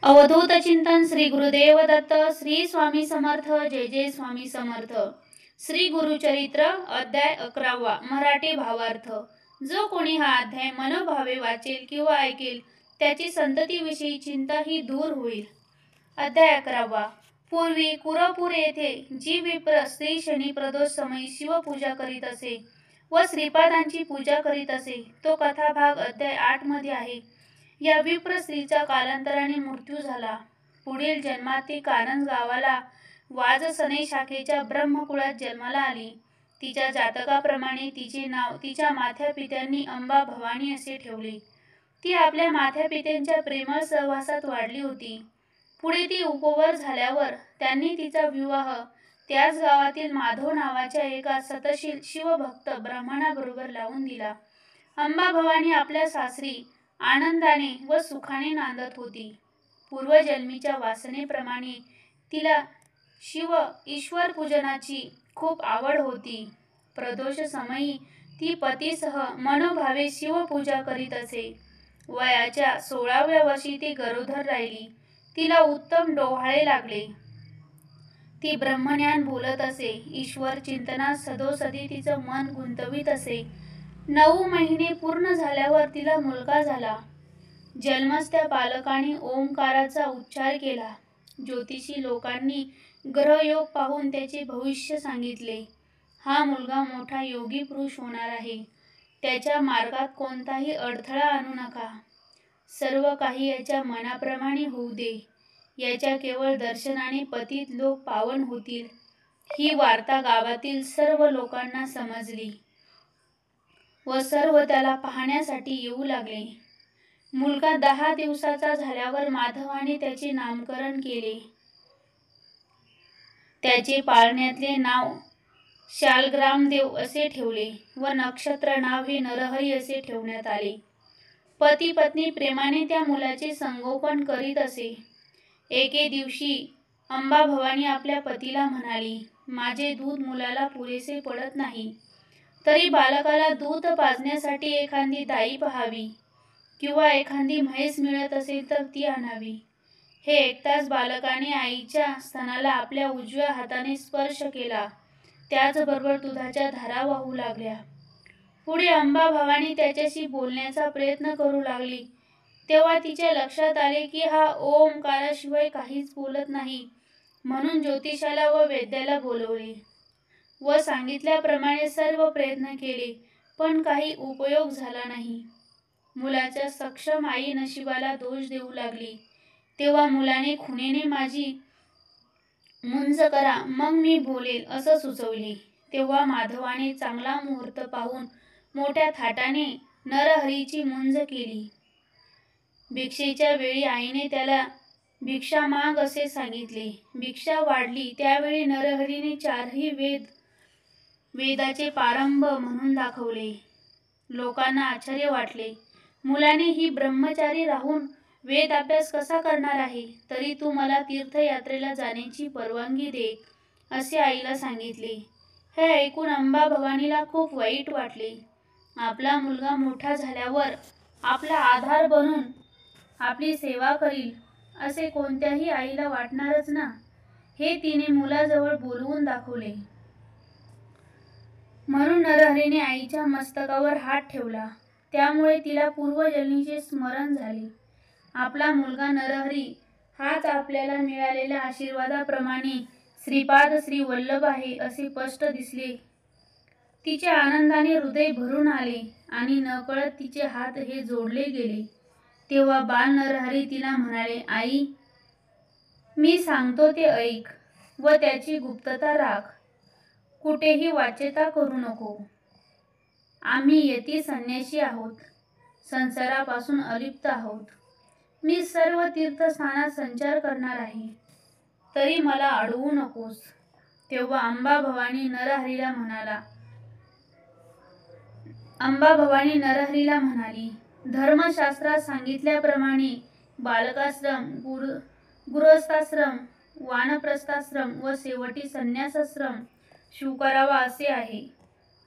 अवधूत चिंतन श्री गुरुदेव दत्त श्री स्वामी समर्थ जय जय स्वामी समर्थ। श्री गुरुचरित्र अध्याय 11 मराठी भावार्थ। जो कोणी हा अध्याय मनोभावे वाचेल किंवा ऐकेल त्याची संततीविषयी चिंता ही दूर होईल। अध्याय 11। पूर्वी कुरपूर येथे जी विप्र स्त्री शनी प्रदोष समयी शिवपूजा करीत असे व श्रीपादांची पूजा करीत असे तो कथाभाग अध्याय 8 मध्ये आहे। या विप्र स्त्रीचा कालांतराने मृत्यू झाला। पुढील जन्मात ती कारंज गावाला वाजसने शाखेच्या ब्रह्मकुळात जन्माला आली। तिच्या जातकाप्रमाणे तिचे नाव तिच्या माथ्यापित्यांनी अंबा भवानी असे ठेवले। ती आपल्या माथ्यापित्यांच्या प्रेमळ सहवासात वाढली होती। पुढे ती उपवर झाल्यावर त्यांनी तिचा विवाह त्याच गावातील माधव नावाच्या एका सतशील शिवभक्त ब्राह्मणाबरोबर लावून दिला। अंबा भवानी आपल्या सासरी आनंदाने व सुखाने नांदत होती। पूर्वजन्मीच्या वासनेप्रमाणे तिला शिव ईश्वर पूजनाची खूप आवड होती। प्रदोष समयी ती पतीसह मनोभावे शिवपूजा करीत असे। वयाच्या 16व्या वर्षी ती गरोदर राहिली। तिला उत्तम डोहाळे लागले। ती ब्रह्मज्ञान बोलत असे। ईश्वर चिंतनात सदोसदी तिचं मन गुंतवीत असे। 9 महिने पूर्ण झाल्यावर तिला मुलगा झाला। जन्मच त्या बालकाने ओंकाराचा उच्चार केला। ज्योतिषी लोकांनी ग्रहयोग पाहून त्याचे भविष्य सांगितले। हा मुलगा मोठा योगी पुरुष होणार आहे। त्याच्या मार्गात कोणताही अडथळा आणू नका। सर्व काही याच्या मनाप्रमाणे होऊ दे। याच्या केवळ दर्शनाने पतित लोक पावन होतील। ही वार्ता गावातील सर्व लोकांना समजली व सर्व त्याला पाहण्यासाठी येऊ लागले। मुलगा 10 दिवसाचा झाल्यावर माधवाने त्याचे नामकरण केले। त्याचे पाळण्यातले नाव शालग्रामदेव असे ठेवले व नक्षत्र नाव हे नरहरी असे ठेवण्यात आले। पती पत्नी प्रेमाने त्या मुलाचे संगोपन करीत असे। एके दिवशी अंबा भवानी आपल्या पतीला म्हणाली, माझे दूध मुलाला पुरेसे पडत नाही, तरी बालकाला दूध पाजण्यासाठी एखादी दाई पाहावी किंवा एखादी म्हैस मिळत असेल तर ती आणावी। हे ऐकताच बालकाने आईच्या स्तनाला आपल्या उजव्या हाताने स्पर्श केला। त्याचबरोबर दुधाच्या धारा वाहू लागल्या। पुढे अंबा भवानी त्याच्याशी बोलण्याचा प्रयत्न करू लागली। तेव्हा तिच्या लक्षात आले की हा ओंकाराशिवाय काहीच बोलत नाही। म्हणून ज्योतिषाला व वैद्याला बोलवले व सांगितल्याप्रमाणे सर्व प्रयत्न केले, पण काही उपयोग झाला नाही। मुलाच्या सक्षम आई नशिबाला दोष देऊ लागली। तेव्हा मुलाने खुणेने माझी मुंज करा, मग मी बोलेल असं सुचवले। तेव्हा माधवाने चांगला मुहूर्त पाहून मोठ्या थाटाने नरहरीची मुंज केली। भिक्षेच्या वेळी आईने त्याला भिक्षा माग असे सांगितले। भिक्षा वाढली त्यावेळी नरहरीने 4ही वेदाचे पारंभ म्हणून दाखवले। लोकांना आश्चर्य वाटले। मुलाने ही ब्रह्मचारी राहून वेद अभ्यास कसा करणार आहे, तरी तू मला तीर्थयात्रेला जाण्याची परवानगी दे असे आईला सांगितले। हे ऐकून अंबा भवानीला खूप वाईट वाटले। आपला मुलगा मोठा झाल्यावर आपला आधार बनून आपली सेवा करील असे कोणत्याही आईला वाटणारच ना। हे तिने मुलाजवळ बोलवून दाखवले। म्हणून नरहरीने आईच्या मस्तकावर हात ठेवला। त्यामुळे तिला पूर्वजन्मीचे स्मरण झाले। आपला मुलगा नरहरी हाच आपल्याला मिळालेल्या आशीर्वादाप्रमाणे श्रीपाद श्री वल्लभ आहे असे स्पष्ट दिसले। तिच्या आनंदाने हृदय भरून आले आणि नकळत तिचे हात हे जोडले गेले। तेव्हा बाल नरहरी तिला म्हणाले, आई, मी सांगतो ते ऐक व त्याची गुप्तता राख। कुठेही वाच्यता करू नको। आम्ही यती संन्यासी आहोत, संसारापासून अलिप्त आहोत। मी सर्व तीर्थस्थानात संचार करणार आहे, तरी मला अडवू नकोस। तेव्हा अंबा भवानी नरहरीला म्हणाली, धर्मशास्त्रात सांगितल्याप्रमाणे बालकाश्रम, गृहस्थाश्रम, वानप्रस्थाश्रम व शेवटी संन्यासाश्रम स्वीकारावा असे आहे।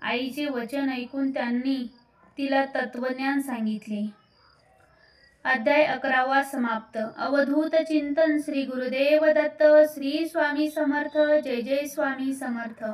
आईचे वचन ऐकून त्यांनी तिला तत्वज्ञान सांगितले। अध्याय 11वा समाप्त. अवधूत चिंतन. श्री गुरुदेव दत्त. श्री स्वामी समर्थ. जय जय स्वामी समर्थ.